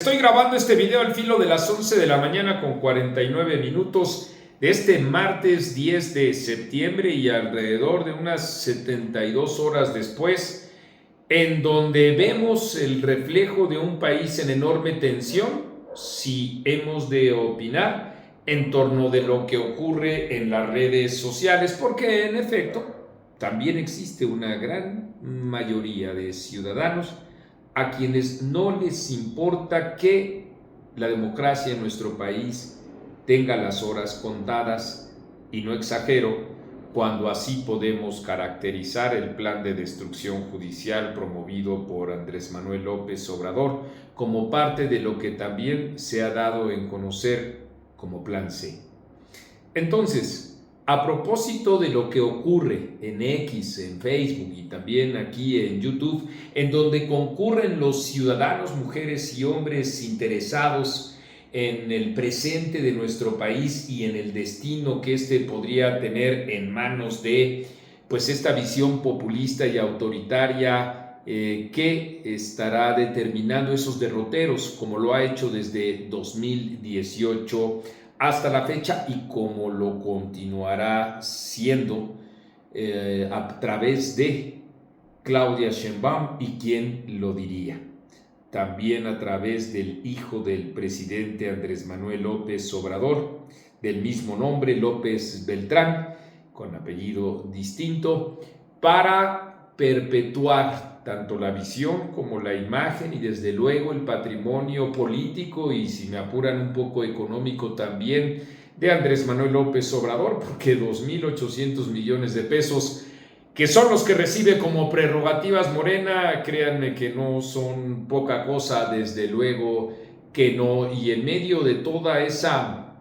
Estoy grabando este video al filo de las 11 de la mañana con 49 minutos de este martes 10 de septiembre y alrededor de unas 72 horas después, en donde vemos el reflejo de un país en enorme tensión, si hemos de opinar en torno de lo que ocurre en las redes sociales, porque en efecto también existe una gran mayoría de ciudadanos a quienes no les importa que la democracia en nuestro país tenga las horas contadas, y no exagero cuando así podemos caracterizar el plan de destrucción judicial promovido por Andrés Manuel López Obrador como parte de lo que también se ha dado en conocer como Plan C. Entonces, a propósito de lo que ocurre en X, en Facebook y también aquí en YouTube, en donde concurren los ciudadanos, mujeres y hombres interesados en el presente de nuestro país y en el destino que éste podría tener en manos de esta visión populista y autoritaria que estará determinando esos derroteros, como lo ha hecho desde 2018 hasta la fecha y como lo continuará siendo a través de Claudia Sheinbaum, y quién lo diría, también a través del hijo del presidente Andrés Manuel López Obrador, del mismo nombre, López Beltrán, con apellido distinto, para perpetuar tanto la visión como la imagen y desde luego el patrimonio político y, si me apuran, un poco económico también de Andrés Manuel López Obrador, porque 2.800 millones de pesos, que son los que recibe como prerrogativas Morena, créanme que no son poca cosa, desde luego que no, y en medio de toda esa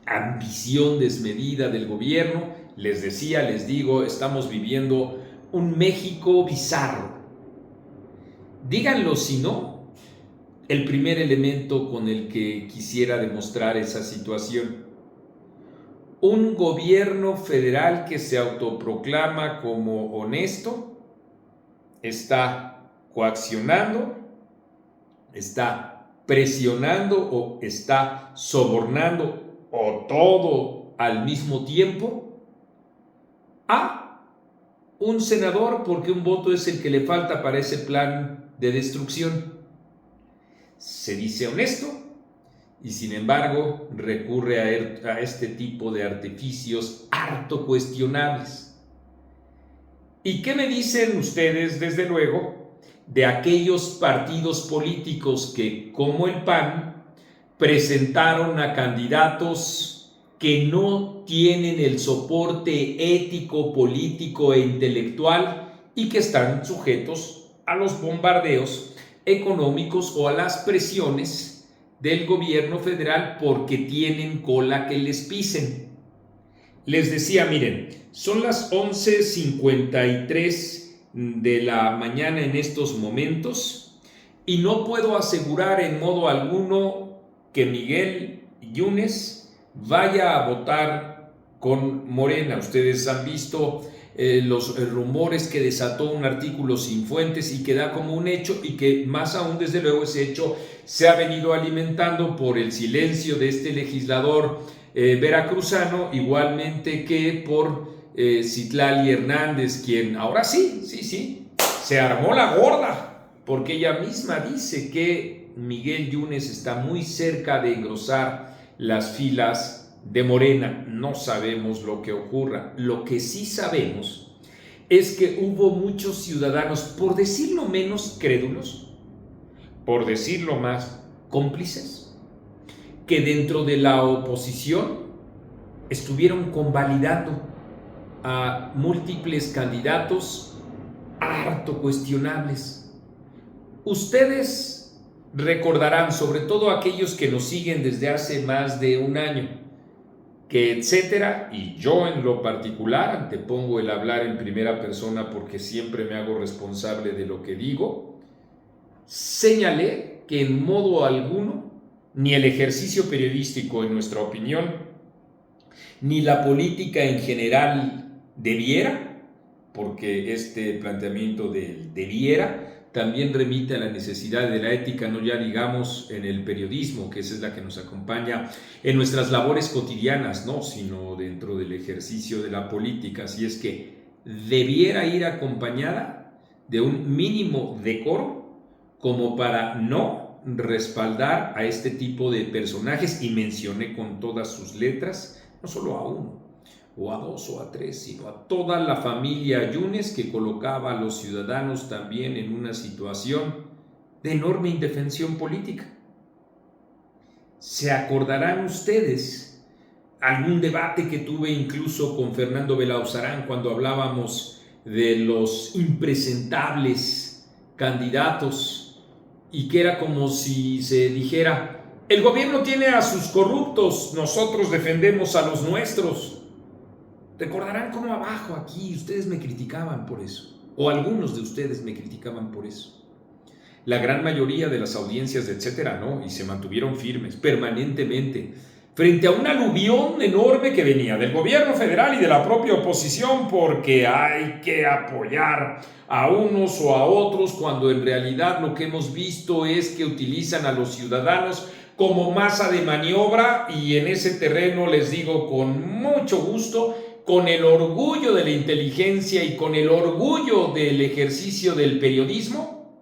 ambición desmedida del gobierno, les decía, les digo, estamos viviendo un México bizarro. Díganlo si no, el primer elemento con el que quisiera demostrar esa situación: un gobierno federal que se autoproclama como honesto, está coaccionando, está presionando o está sobornando, o todo al mismo tiempo, a un senador, porque un voto es el que le falta para ese plan de destrucción. Se dice honesto y sin embargo recurre a este tipo de artificios harto cuestionables. ¿Y qué me dicen ustedes, desde luego, de aquellos partidos políticos que, como el PAN, presentaron a candidatos que no tienen el soporte ético, político e intelectual y que están sujetos a los bombardeos económicos o a las presiones del gobierno federal porque tienen cola que les pisen? Les decía, miren, son las 11:53 de la mañana en estos momentos y no puedo asegurar en modo alguno que Miguel Yunes vaya a votar con Morena. Ustedes han visto los rumores que desató un artículo sin fuentes y que da como un hecho, y que más aún, desde luego, ese hecho se ha venido alimentando por el silencio de este legislador veracruzano, igualmente que por Citlali Hernández, quien ahora sí, se armó la gorda, porque ella misma dice que Miguel Yunes está muy cerca de engrosar las filas de Morena. No sabemos lo que ocurra. Lo que sí sabemos es que hubo muchos ciudadanos, por decirlo menos crédulos, por decirlo más cómplices, que dentro de la oposición estuvieron convalidando a múltiples candidatos harto cuestionables. Ustedes recordarán, sobre todo aquellos que nos siguen desde hace más de un año, que etcétera, y yo en lo particular antepongo el hablar en primera persona porque siempre me hago responsable de lo que digo, señalé que en modo alguno ni el ejercicio periodístico, en nuestra opinión, ni la política en general debiera, porque este planteamiento del debiera también remite a la necesidad de la ética, no ya digamos en el periodismo, que esa es la que nos acompaña en nuestras labores cotidianas, no, sino dentro del ejercicio de la política. Así es que debiera ir acompañada de un mínimo decoro como para no respaldar a este tipo de personajes, y mencioné con todas sus letras, no solo a uno, o a dos o a tres, sino a toda la familia Yunes, que colocaba a los ciudadanos también en una situación de enorme indefensión política. ¿Se acordarán ustedes algún debate que tuve incluso con Fernando Belauzarán cuando hablábamos de los impresentables candidatos, y que era como si se dijera: el gobierno tiene a sus corruptos, nosotros defendemos a los nuestros? Recordarán cómo abajo aquí ustedes me criticaban por eso, o algunos de ustedes me criticaban por eso. La gran mayoría de las audiencias, etcétera, no, y se mantuvieron firmes permanentemente frente a un aluvión enorme que venía del gobierno federal y de la propia oposición, porque hay que apoyar a unos o a otros, cuando en realidad lo que hemos visto es que utilizan a los ciudadanos como masa de maniobra. Y en ese terreno les digo con mucho gusto, con el orgullo de la inteligencia y con el orgullo del ejercicio del periodismo,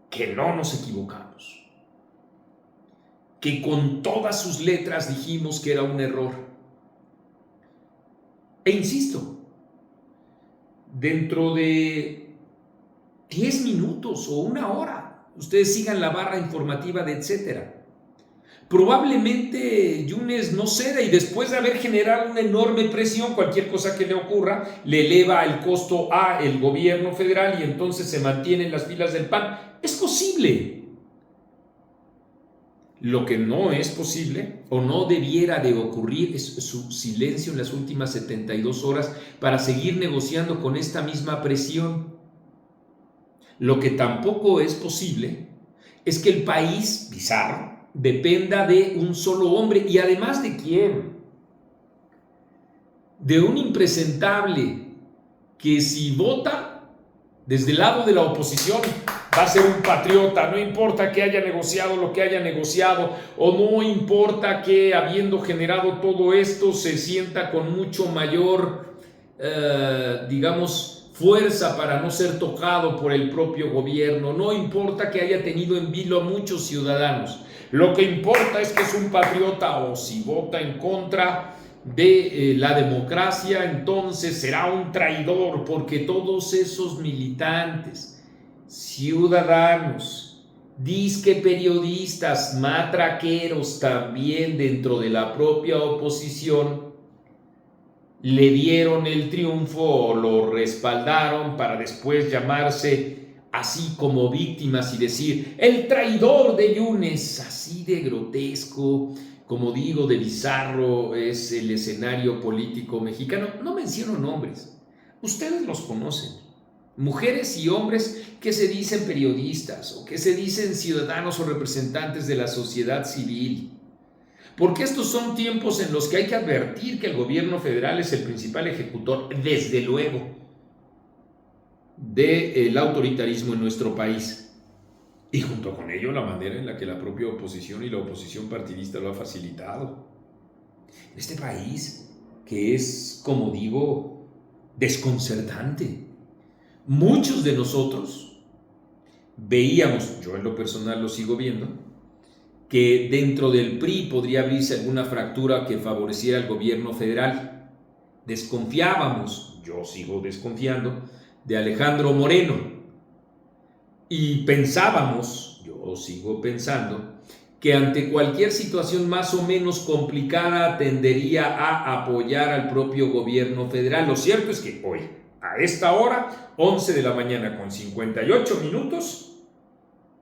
que no nos equivocamos, que con todas sus letras dijimos que era un error. E insisto, dentro de 10 minutos o una hora, ustedes sigan la barra informativa de etcétera, probablemente Yunes no ceda, y después de haber generado una enorme presión, cualquier cosa que le ocurra le eleva el costo a el gobierno federal, y entonces se mantiene en las filas del PAN. Es posible. Lo que no es posible o no debiera de ocurrir es su silencio en las últimas 72 horas para seguir negociando con esta misma presión. Lo que tampoco es posible es que el país bizarro dependa de un solo hombre. ¿Y además de quién? De un impresentable que, si vota desde el lado de la oposición, va a ser un patriota, no importa que haya negociado lo que haya negociado, o no importa que, habiendo generado todo esto, se sienta con mucho mayor, fuerza para no ser tocado por el propio gobierno. No importa que haya tenido en vilo a muchos ciudadanos. Lo que importa es que es un patriota, o si vota en contra de la democracia, entonces será un traidor, porque todos esos militantes, ciudadanos, disque periodistas, matraqueros también dentro de la propia oposición, le dieron el triunfo o lo respaldaron para después llamarse así como víctimas y decir: el traidor de Yunes. Así de grotesco, como digo, de bizarro es el escenario político mexicano. No menciono nombres, ustedes los conocen. Mujeres y hombres que se dicen periodistas o que se dicen ciudadanos o representantes de la sociedad civil. Porque estos son tiempos en los que hay que advertir que el gobierno federal es el principal ejecutor, desde luego, del autoritarismo en nuestro país. Y junto con ello, la manera en la que la propia oposición y la oposición partidista lo ha facilitado. Este país que es, como digo, desconcertante. Muchos de nosotros veíamos, yo en lo personal lo sigo viendo, que dentro del PRI podría abrirse alguna fractura que favoreciera al gobierno federal. Desconfiábamos, yo sigo desconfiando, de Alejandro Moreno, y pensábamos, yo sigo pensando, que ante cualquier situación más o menos complicada tendería a apoyar al propio gobierno federal. Lo cierto es que hoy, a esta hora, 11 de la mañana con 58 minutos,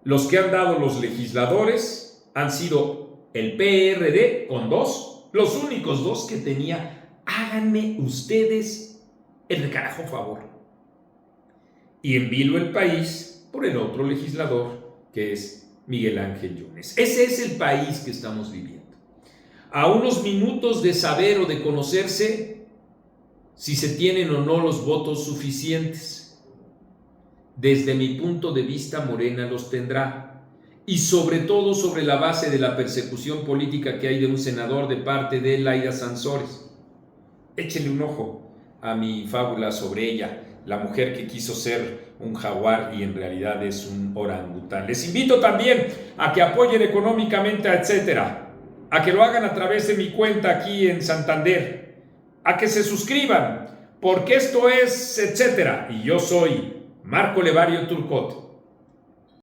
los que han dado los legisladores han sido el PRD con 2, los únicos 2 que tenía. Háganme ustedes el carajo favor. Y en vilo el país por el otro legislador, que es Miguel Ángel Yunes. Ese es el país que estamos viviendo. A unos minutos de saber o de conocerse si se tienen o no los votos suficientes. Desde mi punto de vista, Morena los tendrá. Y sobre todo sobre la base de la persecución política que hay de un senador de parte de Laida Sansores. Échenle un ojo a mi fábula sobre ella, la mujer que quiso ser un jaguar y en realidad es un orangután. Les invito también a que apoyen económicamente a Etcétera, a que lo hagan a través de mi cuenta aquí en Santander, a que se suscriban, porque esto es Etcétera y yo soy Marco Levario Turcot.